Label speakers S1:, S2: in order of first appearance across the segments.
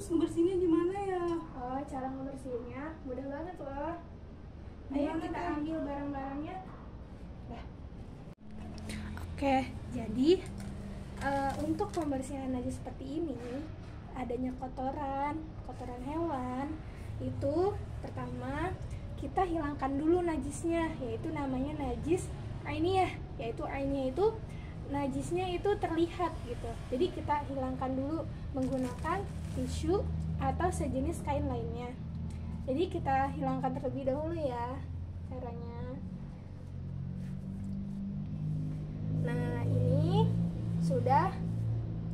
S1: terus ngebersihinnya gimana ya?
S2: Oh, cara ngebersihinnya mudah banget loh. Ayo kita ambil barang-barangnya. Oke, jadi untuk pembersihan najis seperti ini, adanya kotoran hewan, itu pertama kita hilangkan dulu najisnya, yaitu namanya najis ainiyah, yaitu ainiyah itu najisnya itu terlihat gitu. Jadi kita hilangkan dulu menggunakan tisu atau sejenis kain lainnya. Jadi kita hilangkan terlebih dahulu ya caranya. Nah, ini sudah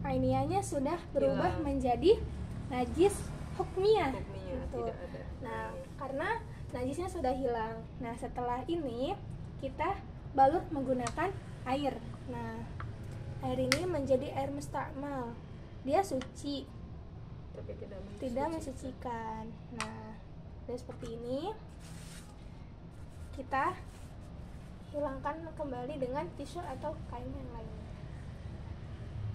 S2: ainiyahnya sudah berubah menjadi najis hukmiyah gitu.
S1: Tidak ada.
S2: Nah, karena najisnya sudah hilang. Nah, setelah ini kita balut menggunakan air. Nah, air ini menjadi air mustakmal. Dia suci,
S1: Tapi
S2: tidak mensucikan. Nah, dan seperti ini kita hilangkan kembali dengan tisu atau kain yang lainnya.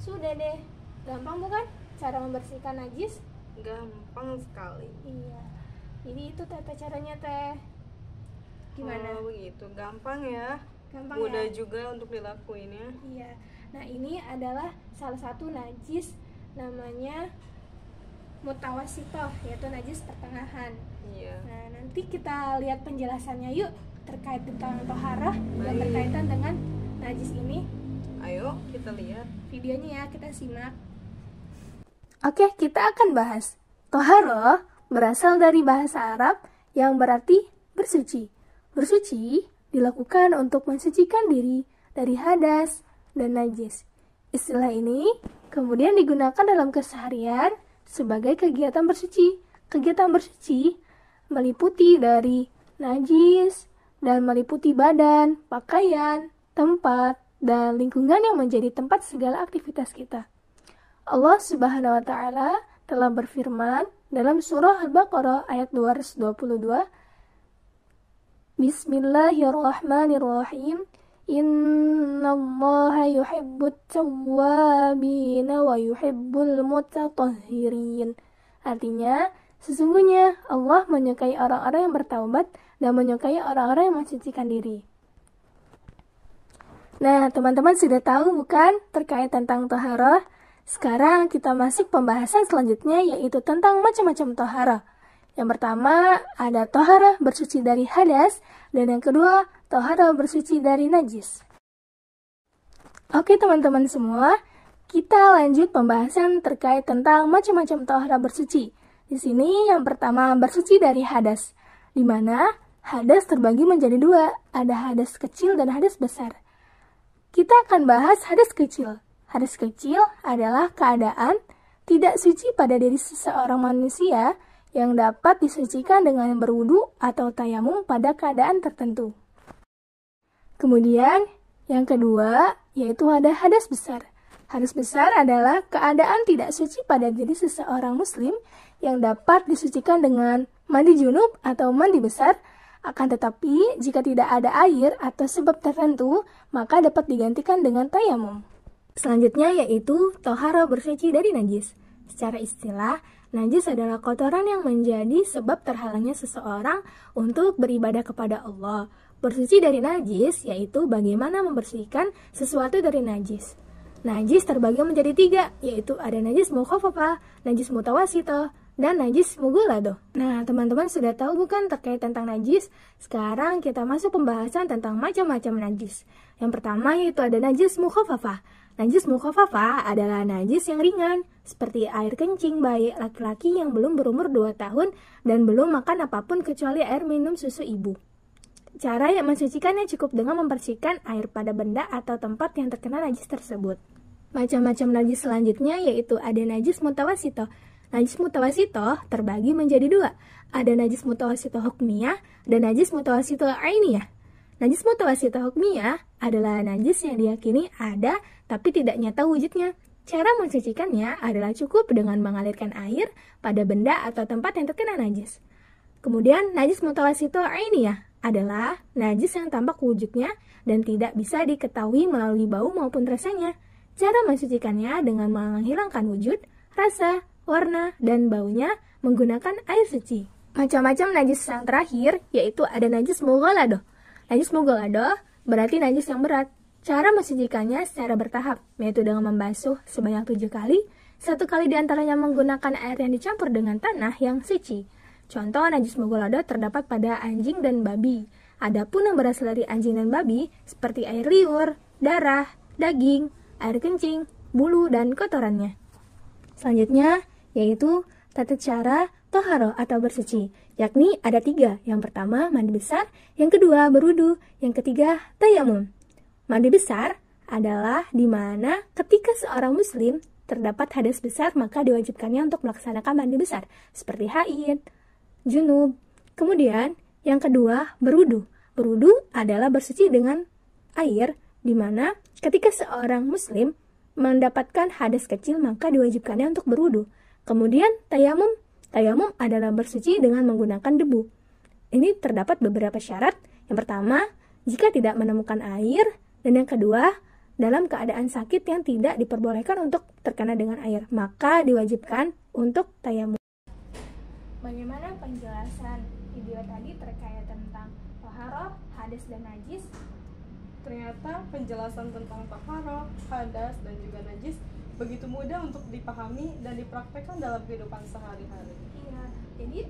S2: Sudah deh, gampang bukan cara membersihkan najis?
S1: gampang sekali.
S2: Iya. Jadi itu tata caranya teh. Gimana?
S1: Oh, begitu, gampang ya.
S2: Gampang
S1: Mudah
S2: ya?
S1: juga untuk dilakuinnya.
S2: Iya. Nah, ini adalah salah satu najis namanya mutawasitoh, yaitu najis pertengahan.
S1: Iya.
S2: Nah, nanti kita lihat penjelasannya yuk terkait tentang toharah yang
S1: Baik.
S2: berkaitan dengan najis ini.
S1: Ayo kita lihat.
S2: Videonya ya, kita simak. Oke, kita akan bahas. Toharoh berasal dari bahasa Arab yang berarti bersuci. Bersuci dilakukan untuk mensucikan diri dari hadas dan najis. Istilah ini kemudian digunakan dalam keseharian sebagai kegiatan bersuci. Kegiatan bersuci meliputi dari najis dan meliputi badan, pakaian, tempat, dan lingkungan yang menjadi tempat segala aktivitas kita. Allah Subhanahu wa taala telah berfirman dalam surah Al-Baqarah ayat 222, Bismillahirrahmanirrahim. Innallaha yuhibbut tawwabin wa yuhibbul mutatahhirin. Artinya, sesungguhnya Allah menyukai orang-orang yang bertaubat dan menyukai orang-orang yang mensucikan diri. Nah, teman-teman sudah tahu bukan terkait tentang toharah? Sekarang kita masuk pembahasan selanjutnya, yaitu tentang macam-macam toharah. Yang pertama ada toharah bersuci dari hadas, dan yang kedua toharah bersuci dari najis. Oke teman-teman semua, kita lanjut pembahasan terkait tentang macam-macam toharah bersuci. Di sini yang pertama bersuci dari hadas, di mana hadas terbagi menjadi dua, ada hadas kecil dan hadas besar. Kita akan bahas hadas kecil. Hadas kecil adalah keadaan tidak suci pada diri seseorang manusia yang dapat disucikan dengan berwudu atau tayamum pada keadaan tertentu. Kemudian, yang kedua, yaitu ada hadas besar. Hadas besar adalah keadaan tidak suci pada diri seseorang muslim yang dapat disucikan dengan mandi junub atau mandi besar, akan tetapi jika tidak ada air atau sebab tertentu, maka dapat digantikan dengan tayamum. Selanjutnya yaitu toharah bersuci dari najis. Secara istilah, najis adalah kotoran yang menjadi sebab terhalangnya seseorang untuk beribadah kepada Allah. Bersuci dari najis yaitu bagaimana membersihkan sesuatu dari najis. Najis terbagi menjadi tiga, yaitu ada najis mukhafafah, najis mutawasitoh, dan najis mughalladoh. Nah, teman-teman sudah tahu bukan terkait tentang najis? Sekarang kita masuk pembahasan tentang macam-macam najis. Yang pertama yaitu ada najis mukhafafah. Najis mukhafafah adalah najis yang ringan, seperti air kencing bayi laki-laki yang belum berumur 2 tahun dan belum makan apapun kecuali air minum susu ibu. Cara yang mensucikannya cukup dengan membersihkan air pada benda atau tempat yang terkena najis tersebut. Macam-macam najis selanjutnya yaitu ada najis mutawasitoh. Najis mutawasitoh terbagi menjadi dua, ada najis mutawasitoh hukmiyah dan najis mutawasitoh ainiyah. Najis mutawasitoh hukmiyah adalah najis yang diyakini ada tapi tidak nyata wujudnya. Cara mensucikannya adalah cukup dengan mengalirkan air pada benda atau tempat yang terkena najis. Kemudian najis mutawasitoh ainiyah adalah najis yang tampak wujudnya dan tidak bisa diketahui melalui bau maupun rasanya. Cara mensucikannya dengan menghilangkan wujud, rasa, warna, dan baunya menggunakan air suci. Macam-macam najis yang terakhir yaitu ada najis mughalladah. Najis mughalladah berarti najis yang berat. Cara mensucikannya secara bertahap, yaitu dengan membasuh sebanyak 7 kali, 1 kali diantaranya menggunakan air yang dicampur dengan tanah yang suci. Contoh najis mughalladah terdapat pada anjing dan babi. Adapun yang berasal dari anjing dan babi seperti air liur, darah, daging, air kencing, bulu, dan kotorannya. Selanjutnya yaitu tata cara toharoh atau bersuci, yakni ada 3. Yang pertama mandi besar, yang kedua berwudu, yang ketiga tayamum. Mandi besar adalah di mana ketika seorang muslim terdapat hadas besar maka diwajibkannya untuk melaksanakan mandi besar seperti haid, junub. Kemudian yang kedua berwudu. Berwudu adalah bersuci dengan air di mana ketika seorang muslim mendapatkan hadas kecil maka diwajibkannya untuk berwudu. Kemudian tayamum. Tayamum adalah bersuci dengan menggunakan debu. Ini terdapat beberapa syarat. Yang pertama, jika tidak menemukan air. Dan yang kedua, dalam keadaan sakit yang tidak diperbolehkan untuk terkena dengan air, maka diwajibkan untuk tayamum. Bagaimana penjelasan video tadi terkait tentang toharoh, hadas, dan najis?
S1: Ternyata penjelasan tentang taharah, hadas, dan juga najis begitu mudah untuk dipahami dan dipraktekkan dalam kehidupan sehari-hari.
S2: Iya, jadi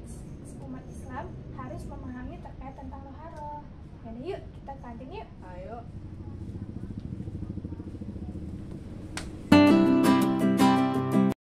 S2: umat Islam harus memahami terkait tentang toharoh. Jadi yuk kita kantin yuk.
S1: Ayo.